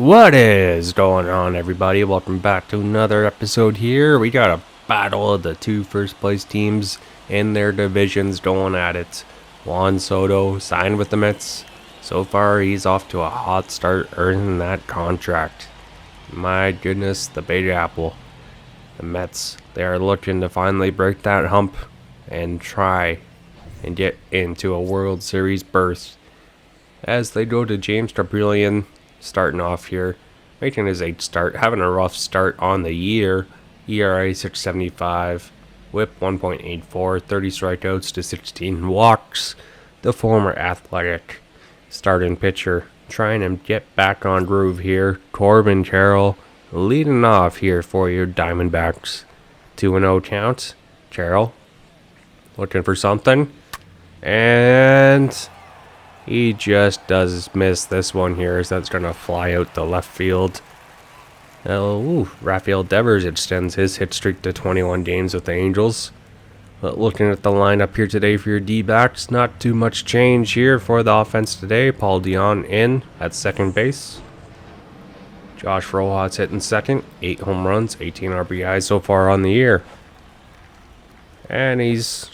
What is going on, everybody? Welcome back to another episode here. We got a battle of the two first place teams in their divisions going at it. Juan Soto signed with the Mets. So far, he's off to a hot start earning that contract. My goodness, the Big Apple. The Mets, they are looking to finally break that hump and try and get into a World Series berth. As they go to James Tropilian, starting off here, making his 8th start, having a rough start on the year. ERA 6.75, WHIP 1.84, 30 strikeouts to 16 walks. The former Athletic starting pitcher trying to get back on groove here. Corbin Carroll leading off here for your Diamondbacks. 2-0 count. Carroll looking for something, and he just does miss this one here, as that's going to fly out the left field. Rafael Devers extends his hit streak to 21 games with the Angels. But looking at the lineup here today for your D-backs, not too much change here for the offense today. Paul Dion in at second base. Josh Rojas hitting second, 8 home runs, 18 RBIs so far on the year. And he's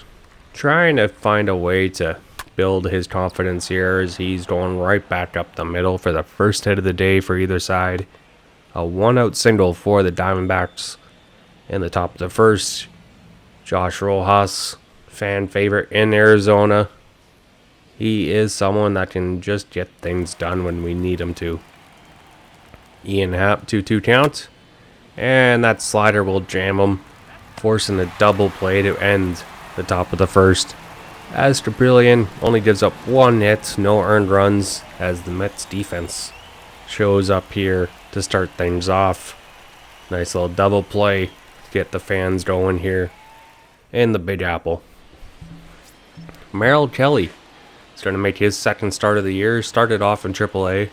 trying to find a way to build his confidence here, as he's going right back up the middle for the first hit of the day for either side. A 1-out single for the Diamondbacks in the top of the first. Josh Rojas, fan favorite in Arizona. He is someone that can just get things done when we need him to. Ian Happ, 2-2 count. And that slider will jam him, forcing a double play to end the top of the first. As Tropilian only gives up 1 hit, no earned runs, as the Mets defense shows up here to start things off. Nice little double play to get the fans going here in the Big Apple. Merrill Kelly is going to make his second start of the year. Started off in AAA.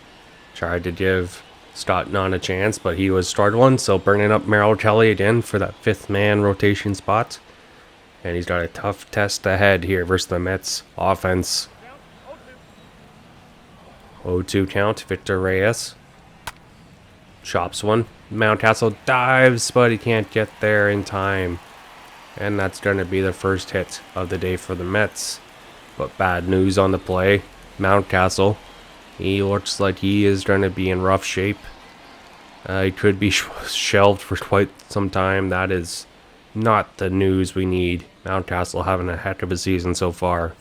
Tried to give Scott Nunn a chance, but he was started one, so bringing up Merrill Kelly again for that 5th man rotation spot. And he's got a tough test ahead here versus the Mets offense. 0-2 count, Victor Reyes. Chops one. Mountcastle dives, but he can't get there in time. And that's going to be the first hit of the day for the Mets. But bad news on the play. Mountcastle, he looks like he is going to be in rough shape. He could be shelved for quite some time. That is not the news we need. Mountcastle having a heck of a season so far.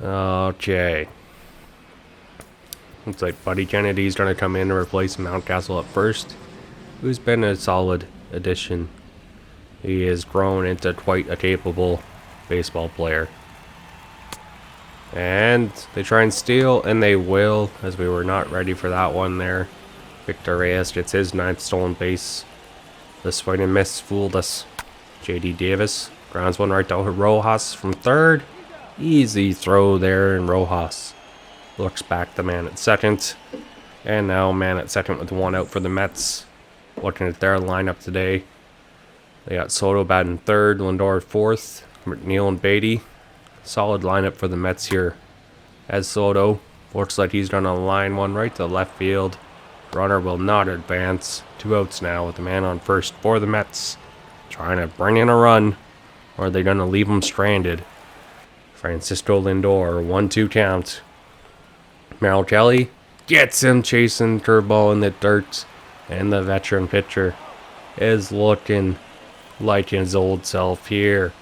Okay. Looks like Buddy Kennedy's going to come in to replace Mountcastle at first, who's been a solid addition. He has grown into quite a capable baseball player. And they try and steal, and they will, as we were not ready for that one there. Victor Reyes gets his 9th stolen base. The swing and miss fooled us. J.D. Davis grounds one right to Rojas from third. Easy throw there, and Rojas looks back the man at second. And now man at second with 1 out for the Mets. Looking at their lineup today, they got Soto batting third, Lindor 4th, McNeil and Beatty. Solid lineup for the Mets here, as Soto looks like he's going to line one right to left field. Runner will not advance. 2 outs now with the man on first for the Mets. Trying to bring in a run, or are they going to leave him stranded? Francisco Lindor, 1-2 count. Merrill Kelly gets him, chasing curveball in the dirt, and the veteran pitcher is looking like his old self here.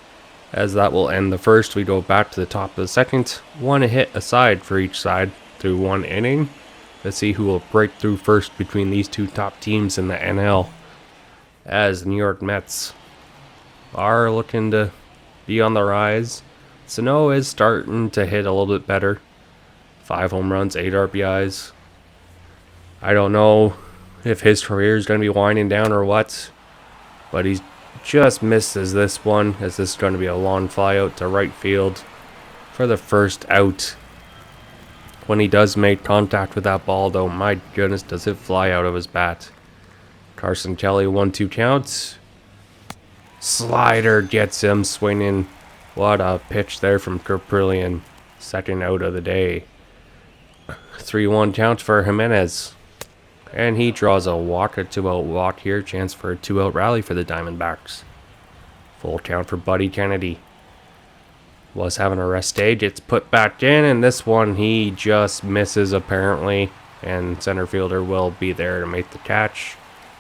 As that will end the first, we go back to the top of the second. 1 hit aside for each side through 1 inning. Let's see who will break through first between these two top teams in the NL. As New York Mets are looking to be on the rise. Sano is starting to hit a little bit better. 5 home runs, 8 RBIs. I don't know if his career is going to be winding down or what, but he just misses this one, as this is going to be a long fly out to right field for the first out. When he does make contact with that ball, though, my goodness, does it fly out of his bat. Carson Kelly, 1-2 counts. Slider gets him swinging. What a pitch there from Tropilian. Second out of the day. 3-1 count for Jimenez. And he draws a walk, a 2-out walk here. Chance for a 2-out rally for the Diamondbacks. Full count for Buddy Kennedy. Was having a rest stage. It's put back in, and this one he just misses apparently. And center fielder will be there to make the catch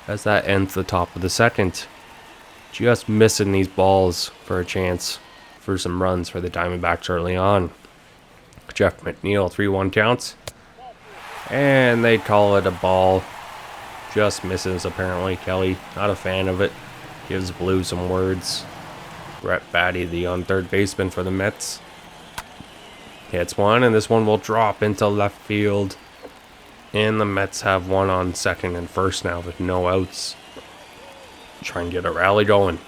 as that ends the top of the second. Just missing these balls for a chance for some runs for the Diamondbacks early on. Jeff McNeil, 3-1 counts. And they call it a ball. Just misses apparently. Kelly, not a fan of it. Gives Blue some words. Brett Batty, the on third baseman for the Mets. Hits one, and this one will drop into left field. And the Mets have one on second and first now with no outs. Try and get a rally going.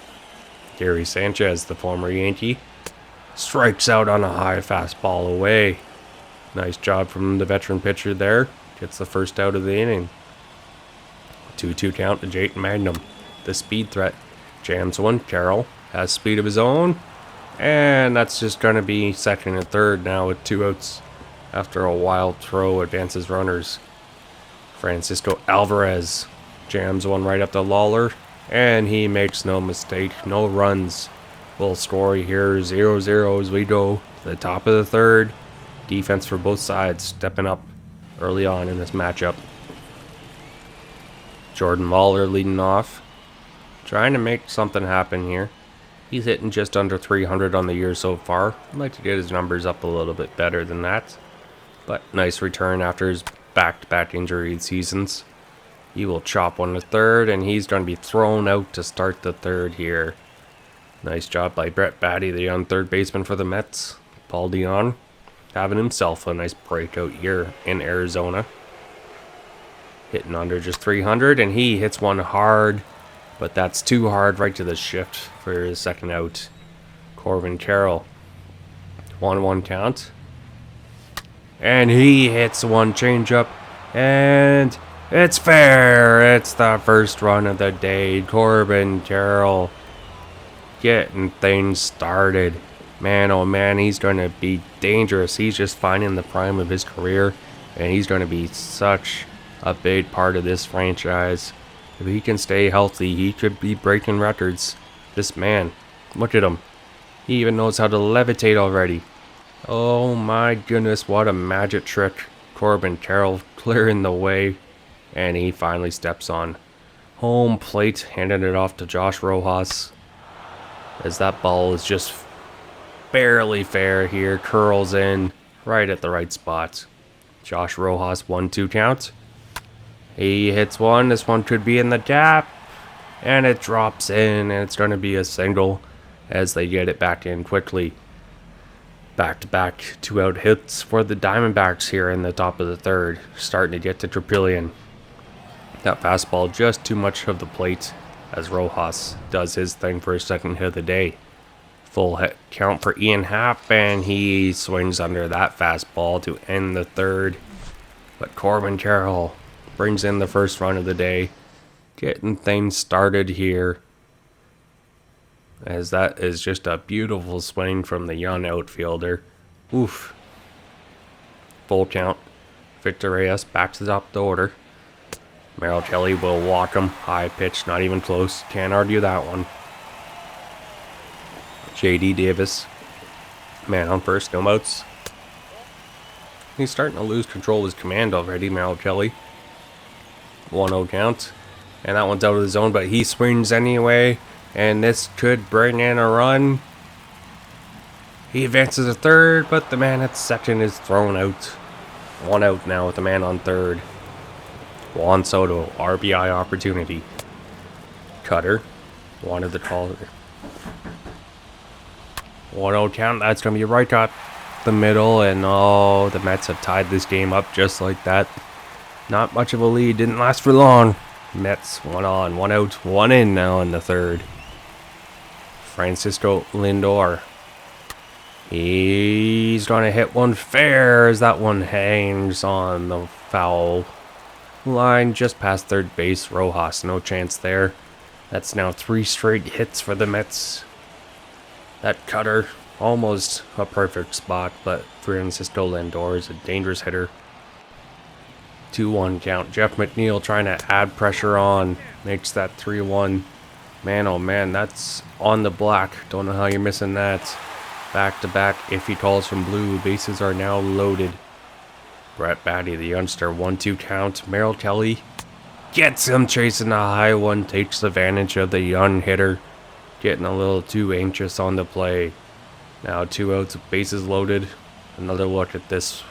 Gary Sanchez, the former Yankee, strikes out on a high fastball away. Nice job from the veteran pitcher there. Gets the first out of the inning. 2-2 count to Jayton Magnum. The speed threat jams one. Carroll has speed of his own. And that's just going to be second and third now with 2 outs. After a wild throw advances runners. Francisco Alvarez jams one right up to Lawler. And he makes no mistake. No runs. We'll score here 0-0 as we go to the top of the third. Defense for both sides stepping up early on in this matchup. Jordan Lawler leading off. Trying to make something happen here. He's hitting just under 300 on the year so far. I'd like to get his numbers up a little bit better than that. But nice return after his back-to-back injury seasons. He will chop one to third, and he's going to be thrown out to start the third here. Nice job by Brett Batty, the on third baseman for the Mets. Paul Dion having himself a nice breakout year in Arizona. Hitting under just 300, and he hits one hard, but that's too hard right to the shift for his second out. Corbin Carroll, 1-1 count. And he hits one changeup, and it's fair. It's the first run of the day. Corbin Carroll getting things started. Man, oh man, he's going to be dangerous. He's just finding the prime of his career, and he's going to be such a big part of this franchise. If he can stay healthy, he could be breaking records. This man, look at him. He even knows how to levitate already. Oh my goodness, what a magic trick. Corbin Carroll clearing the way, and he finally steps on home plate, handing it off to Josh Rojas. As that ball is just barely fair here, curls in right at the right spot. Josh Rojas, 1-2 count. He hits one. This one could be in the gap, and it drops in, and it's going to be a single as they get it back in quickly. Back-to-back 2-out hits for the Diamondbacks here in the top of the third. Starting to get to Tropillion. That fastball just too much of the plate as Rojas does his thing for his second hit of the day. Full hit count for Ian Happ, and he swings under that fastball to end the third. But Corbin Carroll brings in the first run of the day, getting things started here. As that is just a beautiful swing from the young outfielder. Oof. Full count. Victor Reyes back to the top of the order. Merrill Kelly will walk him. High pitch, not even close. Can't argue that one. J.D. Davis. Man on first, no outs. He's starting to lose control of his command already, Merrill Kelly. 1-0 count. And that one's out of the zone, but he swings anyway. And this could bring in a run. He advances to third, but the man at second is thrown out. 1 out now with the man on third. Juan Soto, RBI opportunity. Cutter. Wanted the call. 1-0 count. That's going to be right up the middle. And oh, the Mets have tied this game up just like that. Not much of a lead. Didn't last for long. Mets 1 on, 1 out, 1 in now in the third. Francisco Lindor. He's going to hit one fair as that one hangs on the foul line just past third base. Rojas, no chance there. That's now 3 straight hits for the Mets. That cutter, almost a perfect spot, but Francisco Lindor is a dangerous hitter. 2-1 count. Jeff McNeil trying to add pressure on. Makes that 3-1. Man, oh man, that's on the black. Don't know how you're missing that. Back to back, if he calls from blue. Bases are now loaded. Brett Batty, the youngster, 1-2 count. Merrill Kelly gets him chasing a high one. Takes advantage of the young hitter. Getting a little too anxious on the play. Now 2 outs, bases loaded. Another look at this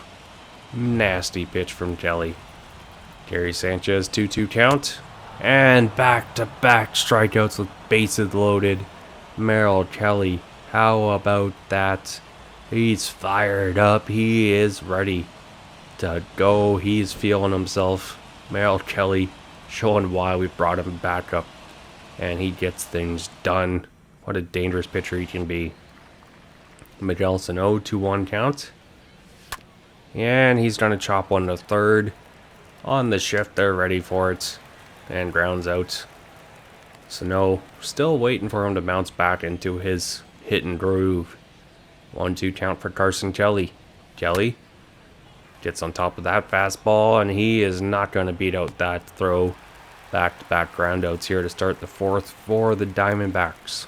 nasty pitch from Kelly. Gary Sanchez, 2-2 count. And back-to-back strikeouts with bases loaded. Merrill Kelly, how about that? He's fired up. He is ready to go. He's feeling himself. Merrill Kelly showing why we brought him back up. And he gets things done. What a dangerous pitcher he can be. Miguel Sano, 2-1 count. And he's going to chop one to third. On the shift, they're ready for it. And grounds out. Sano still waiting for him to bounce back into his hit and groove. 1-2 count for Carson Kelly. Kelly gets on top of that fastball, and he is not going to beat out that throw. Back-to-back groundouts here to start the fourth for the Diamondbacks.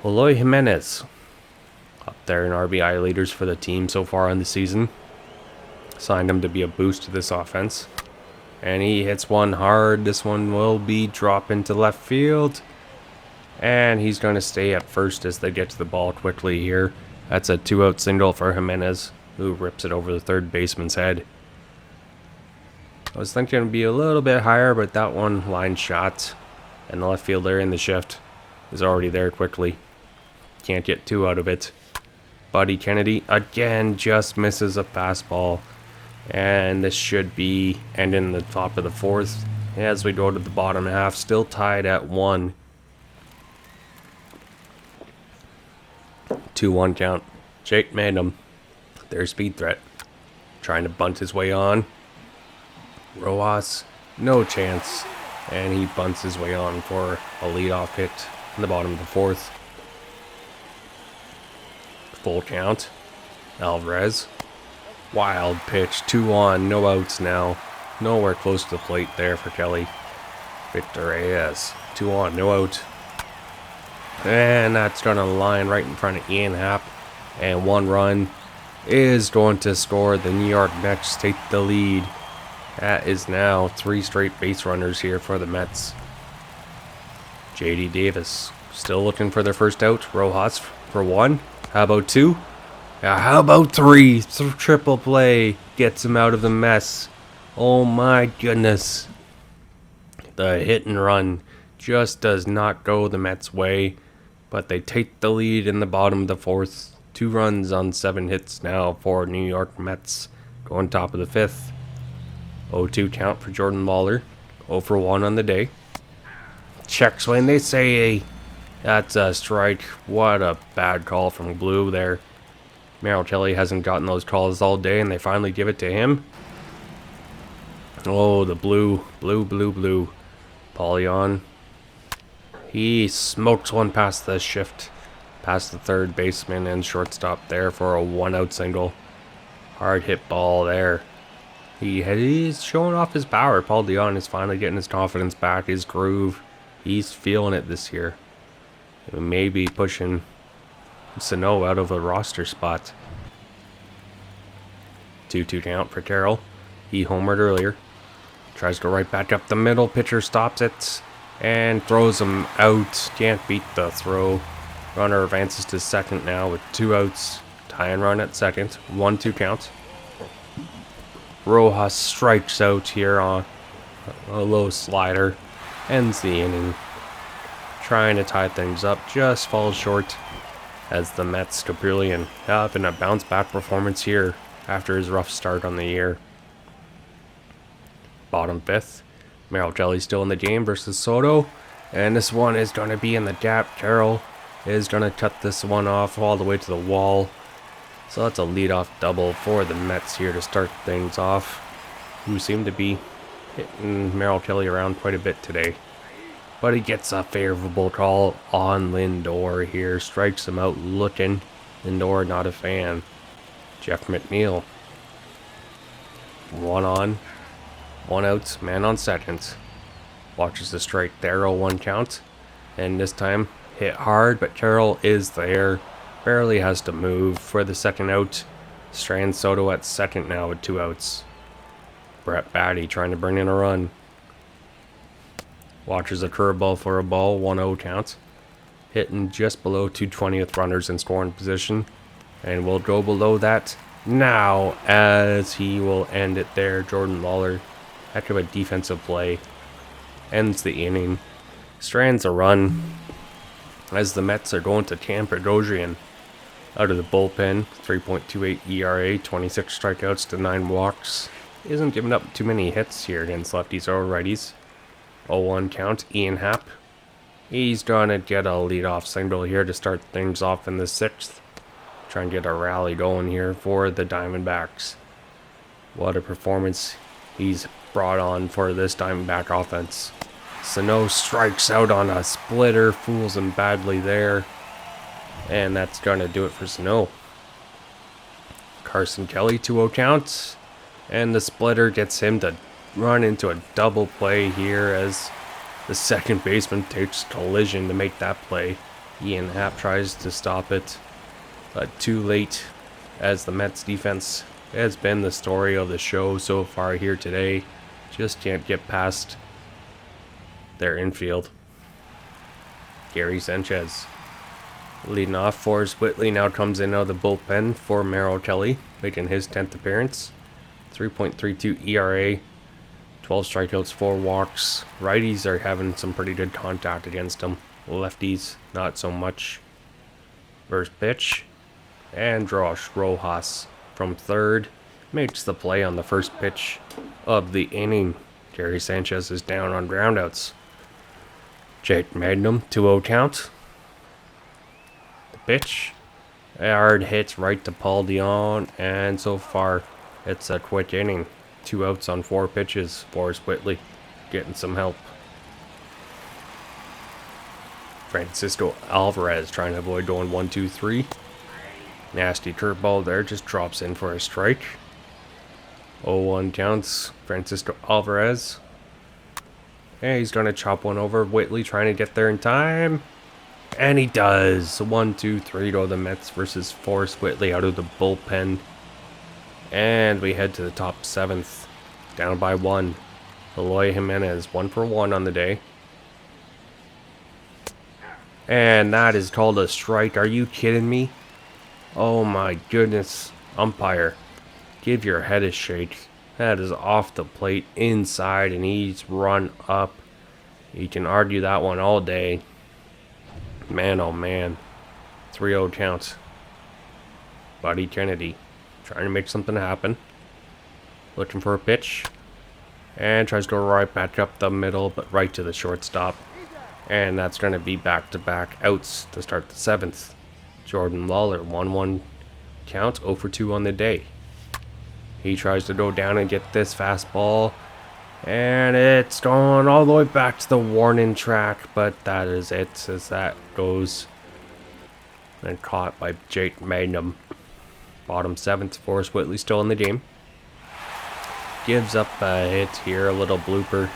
Eloy Jimenez up there in RBI leaders for the team so far in the season. Signed him to be a boost to this offense. And he hits one hard. This one will be dropping to left field. And he's going to stay at first as they get to the ball quickly here. That's a 2-out single for Jimenez, who rips it over the third baseman's head. I was thinking it would be a little bit higher, but that one line shot. And the left fielder in the shift is already there quickly. Can't get 2 out of it. Buddy Kennedy again just misses a fastball. And this should be ending the top of the fourth as we go to the bottom half. Still tied at 1. 2-1 count. Jake Mandem, their speed threat, trying to bunt his way on. Rojas, no chance. And he bunts his way on for a leadoff hit in the bottom of the fourth. Full count. Alvarez. Wild pitch, 2-1, no outs now. Nowhere close to the plate there for Kelly. Victor Reyes, 2-1, no out. And that's going to line right in front of Ian Happ. And 1 run is going to score. The New York Mets take the lead. That is now 3 straight base runners here for the Mets. JD Davis still looking for their first out. Rojas for 1. How about 2? How about 3? Triple play gets him out of the mess. Oh my goodness. The hit and run just does not go the Mets' way. But they take the lead in the bottom of the fourth. 2 runs on 7 hits now for New York Mets. Going top of the fifth. 0-2 count for Jordan Lawler. 0 for 1 on the day. Check swing, they say that's a strike. What a bad call from Blue there. Merrill Kelly hasn't gotten those calls all day, and they finally give it to him. Oh, the blue. Paulion. He smokes one past the shift. Past the third baseman and shortstop there for a 1-out single. Hard hit ball there. He's showing off his power. Paul Dion is finally getting his confidence back, his groove. He's feeling it this year. Maybe pushing Sano out of a roster spot. 2-2 count for Carroll. He homered earlier. Tries to go right back up the middle. Pitcher stops it and throws him out. Can't beat the throw. Runner advances to second now with 2 outs. Tie and run at second. 1-2 count. Rojas strikes out here on a low slider. Ends the inning. Trying to tie things up. Just falls short. As the Mets Caprillion having a bounce back performance here after his rough start on the year. Bottom fifth. Merrill Kelly still in the game versus Soto. And this one is going to be in the gap. Carroll is going to cut this one off all the way to the wall. So that's a leadoff double for the Mets here to start things off. Who seem to be hitting Merrill Kelly around quite a bit today. But he gets a favorable call on Lindor here. Strikes him out looking. Lindor not a fan. Jeff McNeil. One on, one out, man on second. Watches the strike there, 0-1 count. And this time, hit hard, but Carroll is there. Barely has to move for the second out. Strand Soto at second now with 2 outs. Brett Batty trying to bring in a run. Watches a curveball for a ball, 1-0 count. Hitting just below 220 with runners in scoring position. And we'll go below that now as he will end it there. Jordan Lawler, heck of a defensive play. Ends the inning. Strands a run as the Mets are going to Tampa Gojrian out of the bullpen. 3.28 ERA, 26 strikeouts to 9 walks. Isn't giving up too many hits here against lefties or righties. 0-1 count, Ian Happ. He's gonna get a leadoff single here to start things off in the 6th. Try and get a rally going here for the Diamondbacks. What a performance he's brought on for this Diamondback offense. Sano strikes out on a splitter, fools him badly there. And that's gonna do it for Sano. Carson Kelly, 2-0 count. And the splitter gets him to run into a double play here as the second baseman takes collision to make that play. Ian Happ tries to stop it, but too late, as the Mets defense has been the story of the show so far here today. Just can't get past their infield. Gary Sanchez leading off. Forrest Whitley now comes in out of the bullpen for Merrill Kelly, making his 10th appearance. 3.32 ERA, 12 strikeouts, 4 walks. Righties are having some pretty good contact against them. Lefties, not so much. First pitch. And Josh Rojas from third makes the play on the first pitch of the inning. Gary Sanchez is down on groundouts. Jake Magnum, 2-0 count. The pitch. Hard hits right to Paul Dion. And so far, it's a quick inning. 2 outs on 4 pitches. Forrest Whitley getting some help. Francisco Alvarez trying to avoid going 1-2-3. Nasty curveball there, just drops in for a strike. 0-1 counts. Francisco Alvarez. And he's gonna chop one over. Whitley trying to get there in time. And he does. 1-2-3 to the Mets versus Forrest Whitley out of the bullpen. And we head to the top 7th. Down by 1. Eloy Jimenez, 1 for 1 on the day. And that is called a strike. Are you kidding me? Oh my goodness. Umpire, give your head a shake. That is off the plate, inside, and he's run up. You can argue that one all day. Man, oh man. 3-0 count. Buddy Kennedy trying to make something happen. Looking for a pitch. And tries to go right back up the middle, but right to the shortstop. And that's going to be back-to-back outs to start the 7th. Jordan Lawler, 1-1 count, 0 for 2 on the day. He tries to go down and get this fastball. And it's gone all the way back to the warning track, but that is it as that goes. And caught by Jake Magnum. Bottom 7th, Forrest Whitley still in the game. Gives up a hit here, a little blooper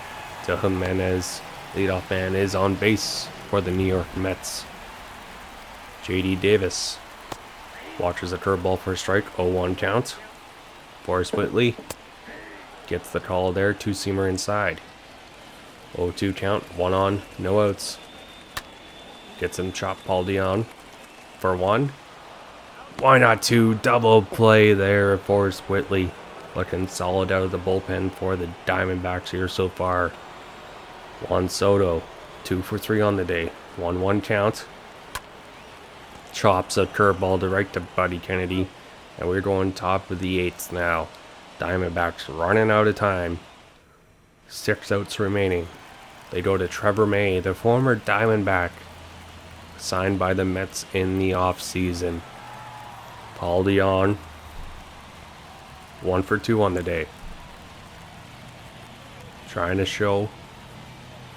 to Jimenez. Leadoff man is on base for the New York Mets. J.D. Davis watches a curveball for a strike, 0-1 count. Forrest Whitley gets the call there, 2-seamer inside. 0-2 count, 1 on, no outs. Gets him chopped, Paul Dion for 1. Why not 2? Double play there, Forrest Whitley. Looking solid out of the bullpen for the Diamondbacks here so far. Juan Soto, 2 for 3 on the day. 1-1 count. Chops a curveball to right to Buddy Kennedy. And we're going top of the 8th now. Diamondbacks running out of time. 6 outs remaining. They go to Trevor May, the former Diamondback, signed by the Mets in the offseason. Paul Dion, 1 for 2 on the day. Trying to show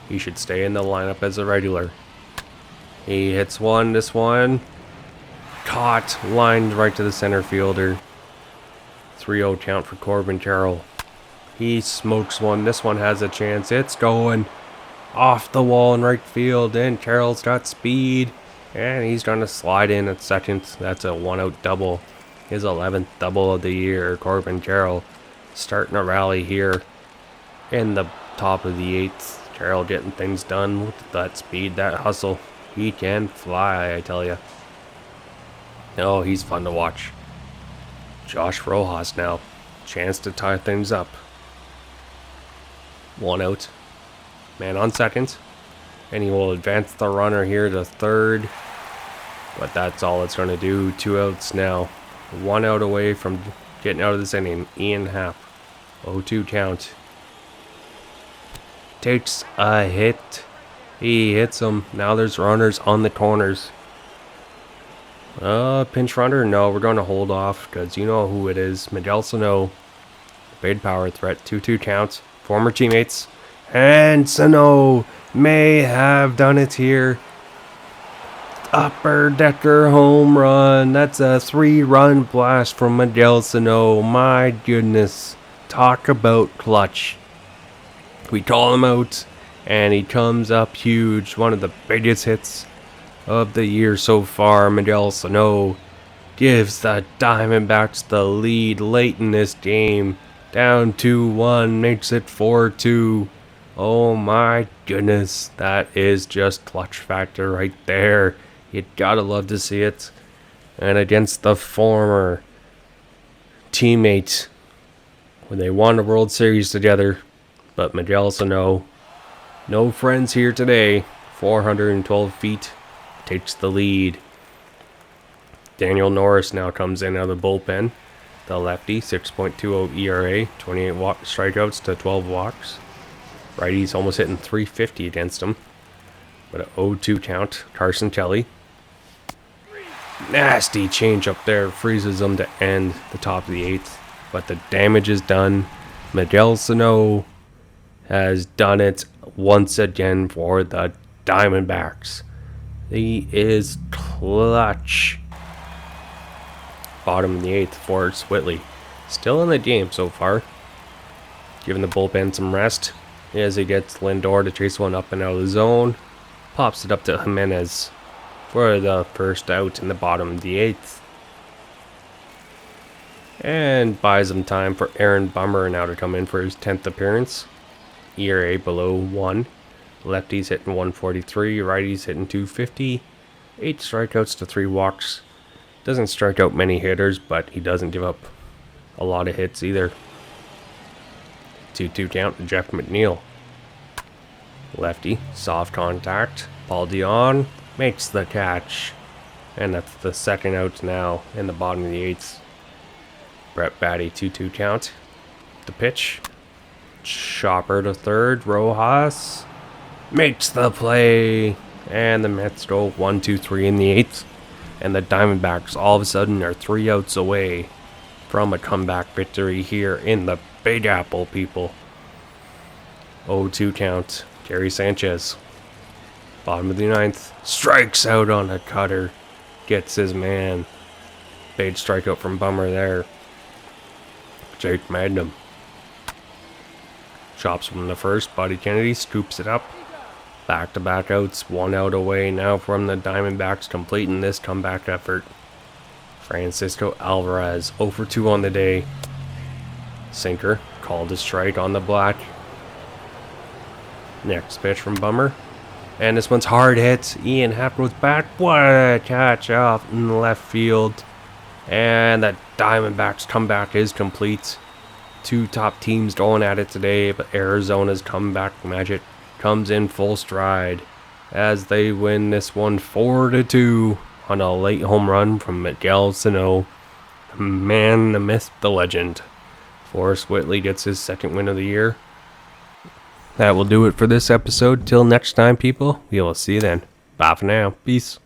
he should stay in the lineup as a regular. He hits one, this one. Caught, lined right to the center fielder. 3-0 count for Corbin Carroll. He smokes one. This one has a chance. It's going off the wall in right field, and Carroll's got speed, and he's going to slide in at second. That's a 1-out double. His 11th double of the year. Corbin Carroll starting a rally here in the top of the 8th. Carroll getting things done with that speed, that hustle. He can fly, I tell you. Oh, he's fun to watch. Josh Rojas now. Chance to tie things up. 1 out. Man on second. And he will advance the runner here to third. But that's all it's going to do. 2 outs now. 1 out away from getting out of this inning. Ian Happ. 0-2 count. Takes a hit. He hits him. Now there's runners on the corners. Pinch runner? No, we're going to hold off because you know who it is. Miguel Sano. Big power threat. 2-2 counts. Former teammates. And Sano may have done it here. Upper decker home run. That's a 3-run blast from Miguel Sano. My goodness. Talk about clutch. We call him out, and he comes up huge. One of the biggest hits of the year so far. Miguel Sano gives the Diamondbacks the lead late in this game. Down 2-1, makes it 4-2. Oh my goodness, that is just clutch factor right there. You gotta love to see it. And against the former teammate when they won the World Series together. But Miguel Sano, no friends here today. 412 feet, takes the lead. Daniel Norris now comes in out of the bullpen. The lefty, 6.20 ERA, 28 strikeouts to 12 walks. Righty's almost hitting 350 against him. But an 0-2 count. Carson Kelly. Nasty change up there. Freezes him to end the top of the 8th. But the damage is done. Miguel Sano has done it once again for the Diamondbacks. He is clutch. Bottom of the 8th for Whitley. Still in the game so far. Giving the bullpen some rest as he gets Lindor to chase one up and out of the zone. Pops it up to Jimenez for the first out in the bottom of the 8th. And buys him time for Aaron Bummer now to come in for his 10th appearance. ERA below 1. Lefties hitting 143. Righties hitting 250. 8 strikeouts to 3 walks. Doesn't strike out many hitters, but he doesn't give up a lot of hits either. 2-2 count to Jeff McNeil. Lefty, soft contact. Paul Dion makes the catch. And that's the second out now in the bottom of the 8th. Brett Batty, 2-2 count. The pitch. Chopper to third. Rojas makes the play. And the Mets go 1-2-3 in the 8th. And the Diamondbacks all of a sudden are 3 outs away from a comeback victory here in the Big Apple, people. 0-2 count. Gary Sanchez. Bottom of the 9th. Strikes out on a cutter. Gets his man. Big strikeout from Bummer there. Jake Magnum. Chops from the first. Buddy Kennedy scoops it up. Back-to-back outs. 1 out away now from the Diamondbacks completing this comeback effort. Francisco Alvarez 0 for 2 on the day. Sinker. Called a strike on the black. Next pitch from Bummer. And this one's hard hit. Ian Happ goes back. What a catch off in left field. And the Diamondbacks comeback is complete. 2 top teams going at it today, but Arizona's comeback magic comes in full stride as they win this one 4-2 on a late home run from Miguel Sano. Man, the myth, the legend. Forrest Whitley gets his 2nd win of the year. That will do it for this episode. Till next time, people. We will see you then. Bye for now. Peace.